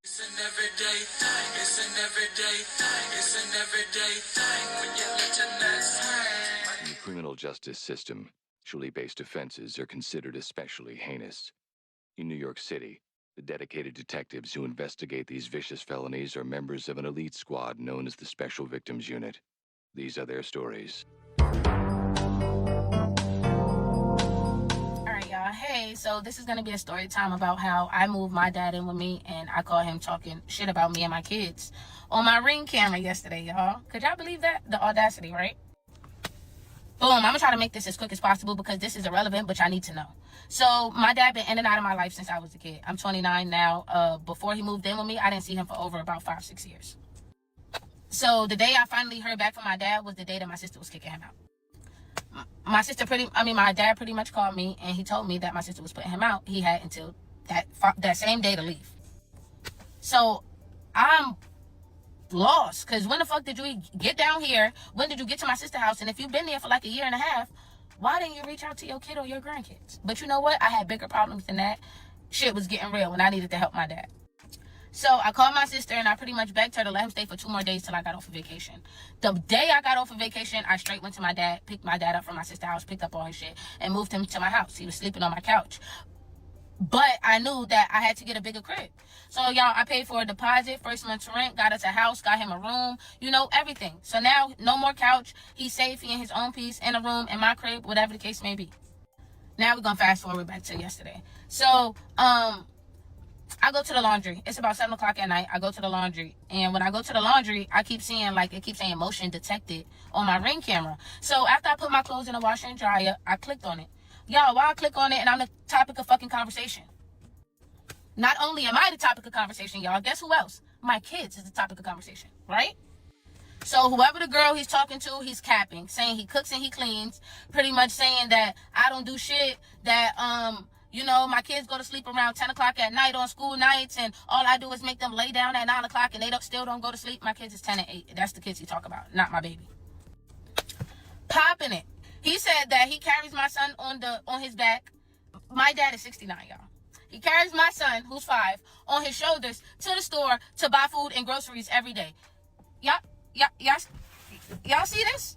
It's an everyday thing, it's an everyday thing, it's an everyday thing when you let your nuts hang. In the criminal justice system, sexually-based offenses are considered especially heinous. In New York City, the dedicated detectives who investigate these vicious felonies are members of an elite squad known as the Special Victims Unit. These are their stories. Hey, so this is going to be a story time about how I moved my dad in with me and I caught him talking shit about me and my kids on my Ring camera yesterday, y'all. Could y'all believe that? The audacity, right? Boom, I'm going to try to make this as quick as possible because this is irrelevant, but y'all need to know. So my dad been in and out of my life since I was a kid. I'm 29 now. Before he moved in with me, I didn't see him for over about 5-6 years. So the day I finally heard back from my dad was the day that my sister was kicking him out. My dad pretty much called me and he told me that my sister was putting him out. He had until that same day to leave. So I'm lost, because when the fuck did you get down here? When did you get to my sister's house? And if you've been there for like a year and a half, why didn't you reach out to your kid or your grandkids? But you know what? I had bigger problems than that. Shit was getting real and I needed to help my dad. So I called my sister and I pretty much begged her to let him stay for 2 more days till I got off of vacation. The day I got off of vacation, I straight went to my dad, picked my dad up from my sister's house, picked up all his shit, and moved him to my house. He was sleeping on my couch. But I knew that I had to get a bigger crib. So, y'all, I paid for a deposit, first month's rent, got us a house, got him a room, everything. So now, no more couch. He's safe. He in his own piece, in a room, in my crib, whatever the case may be. Now we're going to fast forward back to yesterday. So, I go to the laundry. It's about 7 o'clock at night. I go to the laundry. And when I go to the laundry, I keep seeing, it keeps saying motion detected on my Ring camera. So after I put my clothes in the washer and dryer, I clicked on it. Y'all, why I click on it and I'm the topic of fucking conversation? Not only am I the topic of conversation, y'all, guess who else? My kids is the topic of conversation, right? So whoever the girl he's talking to, he's capping, saying he cooks and he cleans, pretty much saying that I don't do shit, that, my kids go to sleep around 10 o'clock at night on school nights, and all I do is make them lay down at 9 o'clock, and they still don't go to sleep. My kids is 10 and 8. That's the kids he talk about, not my baby. Popping it. He said that he carries my son on his back. My dad is 69, y'all. He carries my son, who's 5, on his shoulders to the store to buy food and groceries every day. Y'all see this?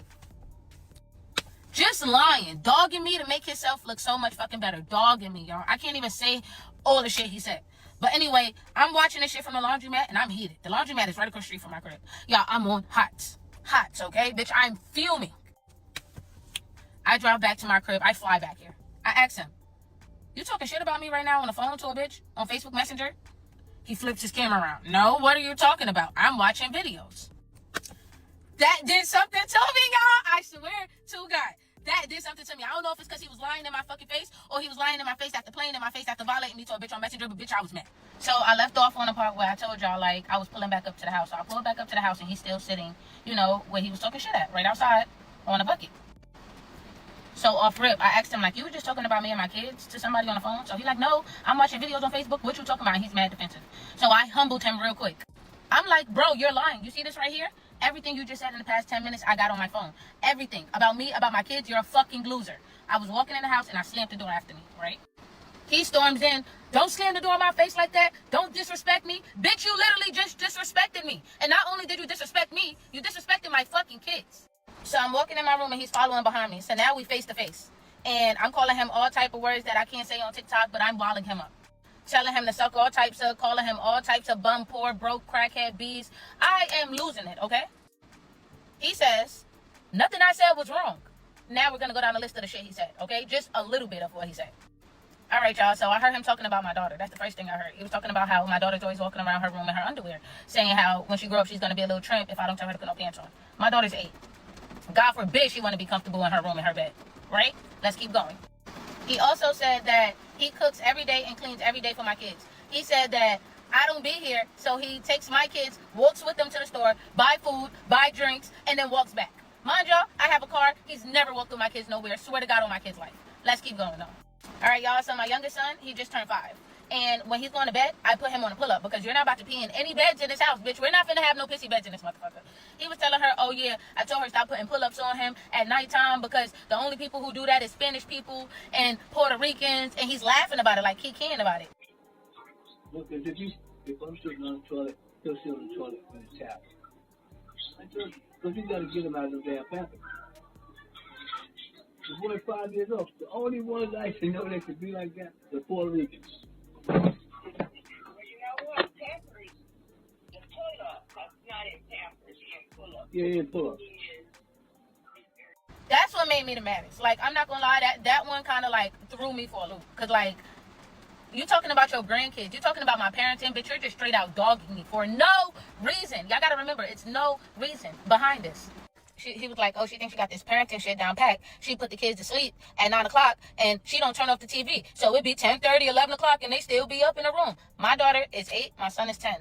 Just lying, dogging me to make himself look so much fucking better. Dogging me, y'all. I can't even say all the shit he said. But anyway, I'm watching this shit from the laundromat and I'm heated. The laundromat is right across the street from my crib. Y'all, I'm on hots, okay? Bitch, I'm fuming. I drive back to my crib. I fly back here. I ask him, you talking shit about me right now on the phone to a bitch on Facebook Messenger? He flips his camera around. No, what are you talking about? I'm watching videos. That did something to me, y'all. I swear to God. That did something to me. I don't know if it's because he was lying in my fucking face or he was lying in my face after playing in my face after violating me to a bitch on Messenger, but bitch, I was mad. So I left off on the part where I told y'all, I was pulling back up to the house. So I pulled back up to the house and he's still sitting, where he was talking shit at, right outside on a bucket. So off rip, I asked him, you were just talking about me and my kids to somebody on the phone? So he's like, no, I'm watching videos on Facebook. What you talking about? And he's mad defensive. So I humbled him real quick. I'm like, bro, you're lying. You see this right here? Everything you just said in the past 10 minutes, I got on my phone. Everything. About me, about my kids, you're a fucking loser. I was walking in the house and I slammed the door after me, right? He storms in. Don't slam the door in my face like that. Don't disrespect me. Bitch, you literally just disrespected me. And not only did you disrespect me, you disrespected my fucking kids. So I'm walking in my room and he's following behind me. So now we face to face. And I'm calling him all type of words that I can't say on TikTok, but I'm walling him up. Telling him to suck all types of, calling him all types of bum, poor, broke, crackhead, bees. I am losing it, okay? He says, nothing I said was wrong. Now we're going to go down the list of the shit he said, okay? Just a little bit of what he said. All right, y'all. So I heard him talking about my daughter. That's the first thing I heard. He was talking about how my daughter's always walking around her room in her underwear, saying how when she grows up, she's going to be a little tramp if I don't tell her to put no pants on. My daughter's 8. God forbid she want to be comfortable in her room, in her bed, right? Let's keep going. He also said that he cooks every day and cleans every day for my kids. He said that I don't be here, so he takes my kids, walks with them to the store, buy food, buy drinks, and then walks back. Mind y'all, I have a car. He's never walked with my kids nowhere. Swear to God on my kids' life. Let's keep going, though. All right, y'all. So my youngest son, he just turned 5. And when he's going to bed, I put him on a pull-up because you're not about to pee in any beds in this house, bitch. We're not finna have no pissy beds in this motherfucker. He was telling her, oh, yeah, I told her stop putting pull-ups on him at nighttime because the only people who do that is Spanish people and Puerto Ricans. And he's laughing about it like he can about it. Look, did you If I'm sitting on the toilet, he'll sit on the toilet when it's tapped. Because you got to get him out of the damn pampers. The boy 5 years old. The only ones I can know that could be like that, the Puerto Ricans. Well, you know what? Pampers, the pull-up, that's not in Pampers, he in pull-up. Yeah, pull-up. That's what made me the maddest. Like, I'm not gonna lie, that one kind of like threw me for a loop. Cause like, you talking about your grandkids, you talking about my parenting, but you're just straight out dogging me for no reason. Y'all gotta remember, it's no reason behind this. He was like, oh, she thinks she got this parenting shit down packed. She put the kids to sleep at 9 o'clock and she don't turn off the TV. So it'd be 10:30, 11 o'clock and they still be up in the room. My daughter is 8, my son is 10.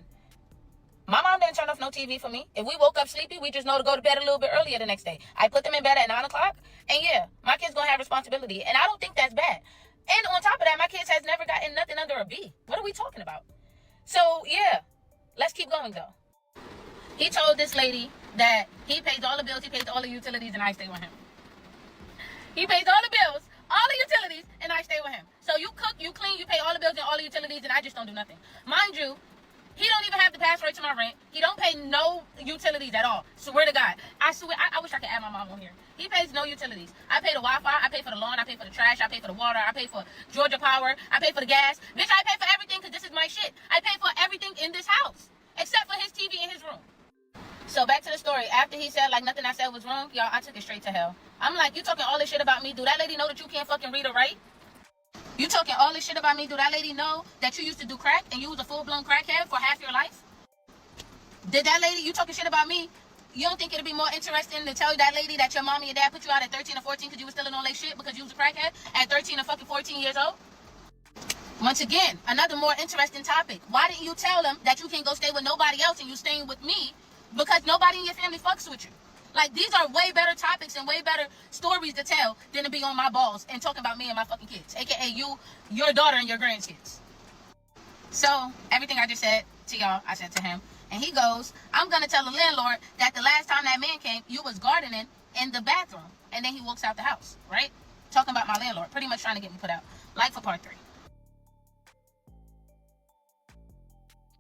My mom didn't turn off no TV for me. If we woke up sleepy, we just know to go to bed a little bit earlier the next day. I put them in bed at 9 o'clock. And yeah, my kids gonna have responsibility. And I don't think that's bad. And on top of that, my kids has never gotten nothing under a B. What are we talking about? So yeah, let's keep going though. He told this lady that he pays all the bills, he pays all the utilities, and I stay with him. He pays all the bills, all the utilities, and I stay with him. So you cook, you clean, you pay all the bills and all the utilities, and I just don't do nothing. Mind you, he don't even have the password to my rent. He don't pay no utilities at all. Swear to God. I swear, I wish I could add my mom on here. He pays no utilities. I pay the Wi-Fi, I pay for the lawn, I pay for the trash, I pay for the water, I pay for Georgia Power, I pay for the gas. Bitch, I pay for everything because this is my shit. I pay for everything in this house, except for his TV in his room. So back to the story. After he said like nothing I said was wrong, y'all, I took it straight to hell. I'm like, you talking all this shit about me? Do that lady know that you can't fucking read or write? You talking all this shit about me? Do that lady know that you used to do crack and you was a full-blown crackhead for half your life? Did that lady, you talking shit about me? You don't think it'd be more interesting to tell that lady that your mom and your dad put you out at 13 or 14 because you was still in all that shit because you was a crackhead at 13 or fucking 14 years old? Once again, another more interesting topic. Why didn't you tell them that you can't go stay with nobody else and you staying with me because nobody in your family fucks with you? Like, these are way better topics and way better stories to tell than to be on my balls and talking about me and my fucking kids, aka you, your daughter, and your grandkids. So everything I just said to y'all, I said to him. And he goes, I'm going to tell the landlord that the last time that man came, you was gardening in the bathroom. And then he walks out the house, right? Talking about my landlord, pretty much trying to get me put out. Like for part 3.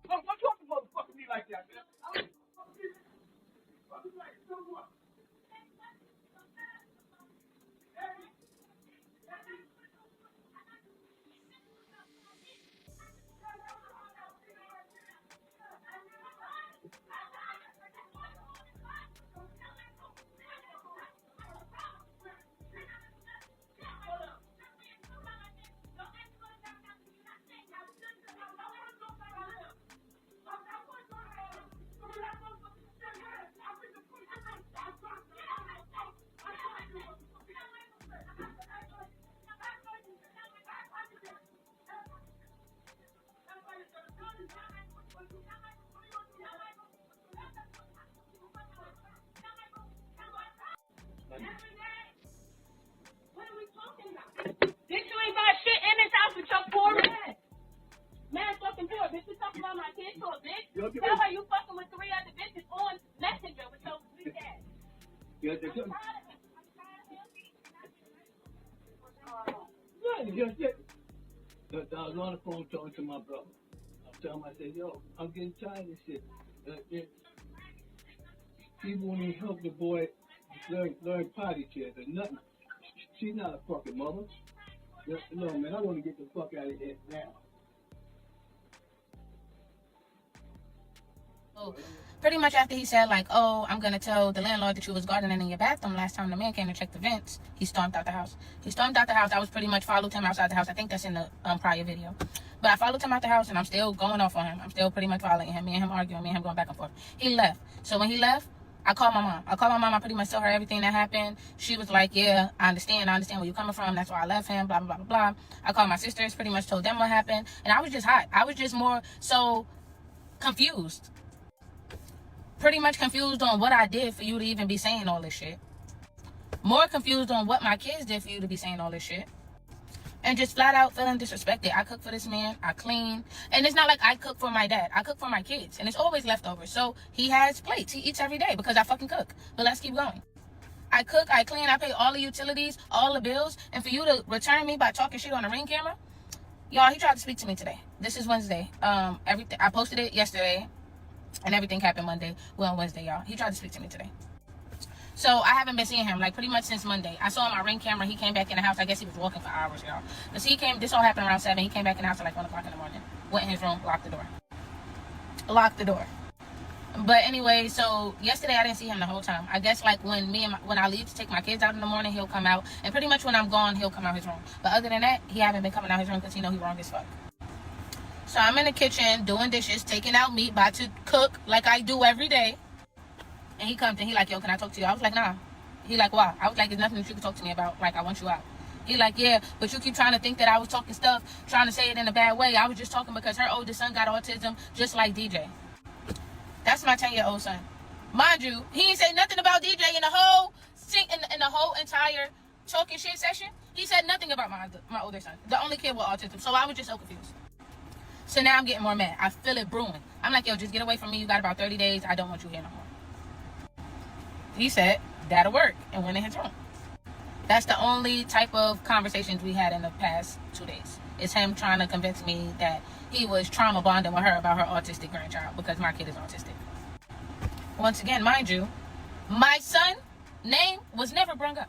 Don't talk to motherfucker me like that, man. Tell her you fucking with 3 other bitches on Messenger with your weak ass. Yeah, I was on the phone talking to my brother. I told him, I said, yo, I'm getting tired of this shit. People won't even help the boy learn potty training or nothing. She's not a fucking mother. No, man, I want to get the fuck out of here now. So pretty much after he said like, oh, I'm going to tell the landlord that you was gardening in your bathroom last time the man came and checked the vents, he stormed out the house. He stormed out the house. I was pretty much followed him outside the house. I think that's in the prior video. But I followed him out the house and I'm still going off on him. I'm still pretty much following him. Me and him arguing. Me and him going back and forth. He left. So when he left, I called my mom. I pretty much told her everything that happened. She was like, yeah, I understand where you're coming from. That's why I left him, blah, blah, blah, blah, blah. I called my sisters, pretty much told them what happened. And I was just hot. I was just more so confused. Pretty much confused on what I did for you to even be saying all this shit. More confused on what my kids did for you to be saying all this shit. And just flat out feeling disrespected. I cook for this man. I clean. And it's not like I cook for my dad. I cook for my kids. And it's always leftovers. So he has plates. He eats every day because I fucking cook. But let's keep going. I cook. I clean. I pay all the utilities, all the bills. And for you to return me by talking shit on the Ring camera, Y'all, he tried to speak to me today. This is Wednesday. Everything I posted it yesterday, and everything happened Monday. Well, on Wednesday, y'all. He tried to speak to me today. So I haven't been seeing him like pretty much since Monday. I saw him on my Ring camera. He came back in the house. I guess he was walking for hours, y'all. Cause this all happened around 7. He came back in the house at like 1 o'clock in the morning. Went in his room, locked the door. But anyway, so yesterday I didn't see him the whole time. I guess like when I leave to take my kids out in the morning, he'll come out, and pretty much when I'm gone, he'll come out his room. But other than that, he haven't been coming out his room because he know he wrong as fuck. So I'm in the kitchen doing dishes, taking out meat, about to cook like I do every day. And he comes and he like, yo, can I talk to you? I was like, nah. He like, why? I was like, there's nothing that you can talk to me about. Like, I want you out. He like, yeah, but you keep trying to think that I was talking stuff, trying to say it in a bad way. I was just talking because her oldest son got autism, just like DJ. That's my 10-year-old son. Mind you, he ain't say nothing about DJ in the whole entire talking shit session. He said nothing about my older son, the only kid with autism. So I was just so confused. So now I'm getting more mad. I feel it brewing. I'm like, yo, just get away from me. You got about 30 days. I don't want you here no more. He said, that'll work, and went in his room. That's the only type of conversations we had in the past 2 days. It's him trying to convince me that he was trauma bonding with her about her autistic grandchild because my kid is autistic. Once again, mind you, my son name was never brought up.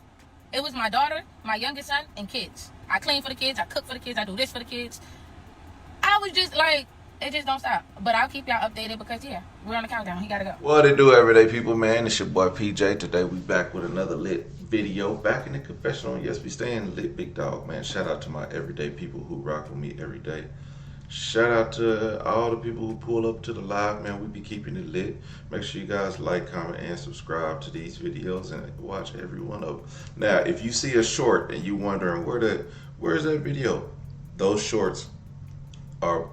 It was my daughter, my youngest son, and kids. I clean for the kids. I cook for the kids. I do this for the kids. I was just like, it just don't stop. But I'll keep y'all updated because, yeah, we're on the countdown. He got to go. What it do, everyday people, man? It's your boy PJ. Today we back with another lit video. Back in the confessional. Yes, we staying lit, big dog, man. Shout out to my everyday people who rock with me every day. Shout out to all the people who pull up to the live, man. We be keeping it lit. Make sure you guys like, comment, and subscribe to these videos and watch every one of them. Now, if you see a short and you wondering where's that video, those shorts are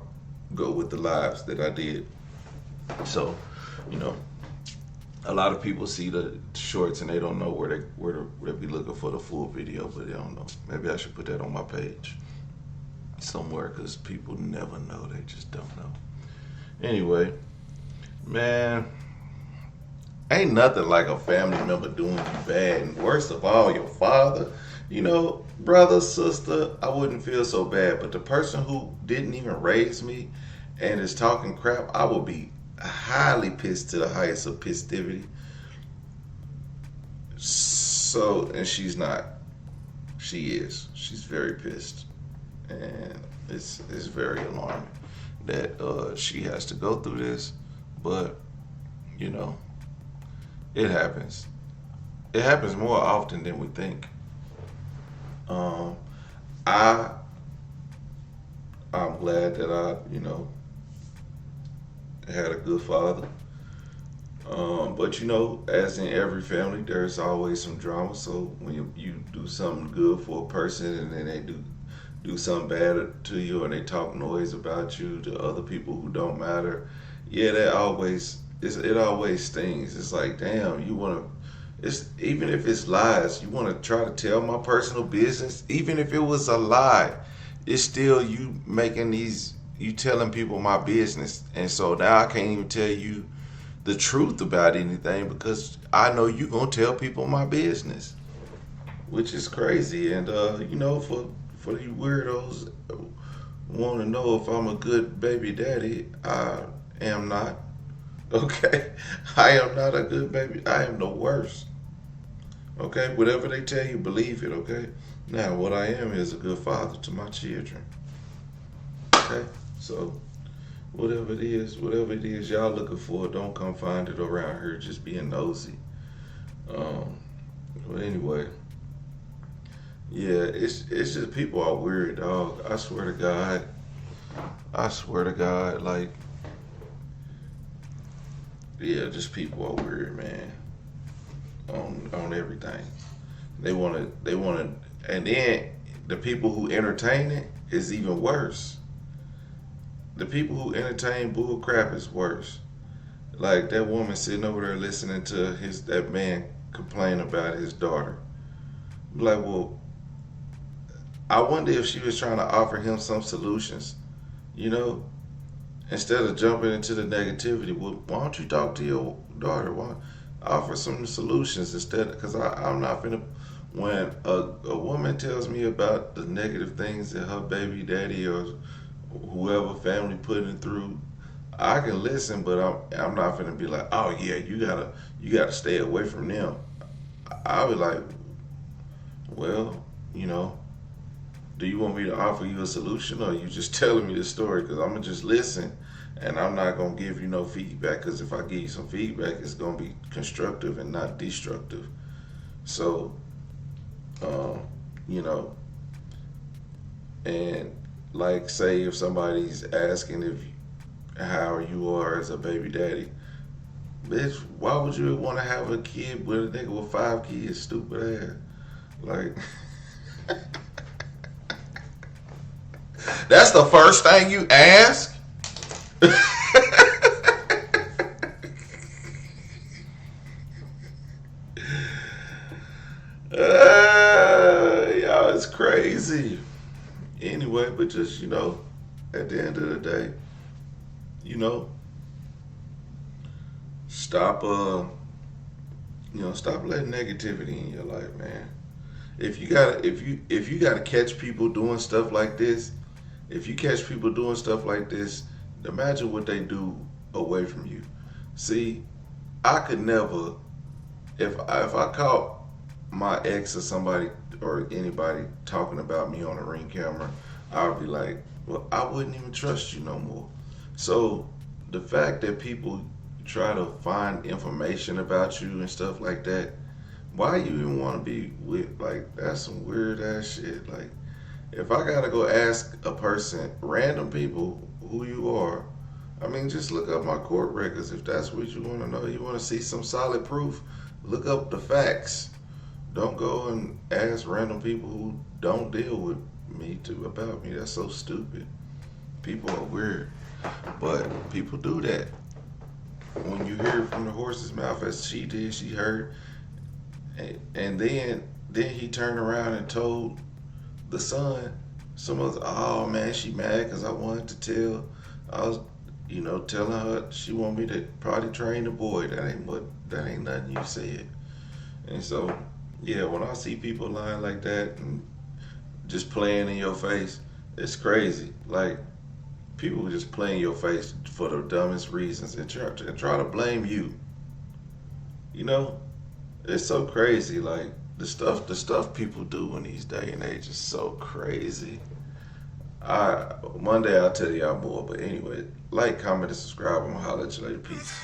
go with the lives that I did. So, you know, a lot of people see the shorts and they don't know where they be looking for the full video, but they don't know. Maybe I should put that on my page somewhere because people never know. They just don't know. Anyway, man, ain't nothing like a family member doing you bad, and worst of all, your father. You know, brother, sister, I wouldn't feel so bad, but the person who didn't even raise me and is talking crap, I would be highly pissed to the highest of pistivity. So, and she's not. She is. She's very pissed. And it's very alarming that she has to go through this. But, you know, it happens. It happens more often than we think. I'm glad that I, you know, had a good father. But you know, as in every family, there's always some drama. So when you do something good for a person and then they do something bad to you, and they talk noise about you to other people who don't matter, yeah, it always stings. It's like, damn, even if it's lies, you want to try to tell my personal business. Even if it was a lie, it's still you telling people my business. And so now I can't even tell you the truth about anything because I know you gonna tell people my business, which is crazy. And you know, for you weirdos want to know if I'm a good baby daddy, I am not. Okay, I am not a good baby. I am the worst. Okay, whatever they tell you, believe it. Okay, now what I am is a good father to my children. Okay, so whatever it is y'all looking for, don't come find it around here just being nosy. But anyway, yeah, it's just people are weird, dog. I swear to God, like, yeah, just people are weird, man. On everything. They wanna, and then the people who entertain it is even worse. The people who entertain bull crap is worse. Like that woman sitting over there listening to that man complain about his daughter. Like, well, I wonder if she was trying to offer him some solutions, you know, instead of jumping into the negativity. Well, why don't you talk to your daughter? Why offer some solutions instead? Because I'm not finna when a woman tells me about the negative things that her baby daddy or whoever family putting through, I can listen, but I'm not gonna be like, oh yeah, you gotta stay away from them. I'll be like, well, you know, do you want me to offer you a solution, or are you just telling me the story? Because I'm gonna just listen, and I'm not gonna give you no feedback. Because if I give you some feedback, it's gonna be constructive and not destructive. So, um, you know, and like, say if somebody's asking if how you are as a baby daddy, bitch, why would you want to have a kid with a nigga with 5 kids? Stupid ass. Like, that's the first thing you ask. Y'all, it's crazy. Anyway, but just, at the end of the day, you know, stop stop letting negativity in your life, man. If you gotta catch people doing stuff like this, if you catch people doing stuff like this, imagine what they do away from you. See, I could never, if I caught my ex or somebody or anybody talking about me on a ring camera, I would be like, well, I wouldn't even trust you no more. So the fact that people try to find information about you and stuff like that, why you even want to be with, like, that's some weird ass shit. Like, if I gotta go ask a person, random people, who you are, I mean, just look up my court records if that's what you want to know. You want to see some solid proof, look up the facts. Don't go and ask random people who don't deal with me about me. That's so stupid. People are weird, but people do that. When you hear from the horse's mouth, as she did, she heard, and then he turned around and told the son, oh man, she mad because I wanted to tell, I was, telling her she want me to probably train the boy. That ain't nothing you said. And so, yeah, when I see people lying like that and just playing in your face, it's crazy. Like, people just play in your face for the dumbest reasons and try to blame you. It's so crazy. Like, the stuff people do in these day and age is so crazy. One day I'll tell y'all more, but anyway, like, comment, and subscribe. I'm gonna holler at you later. Peace.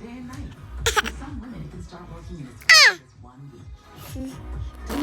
Day and night. For some women, it can start working in as fast as 1 week.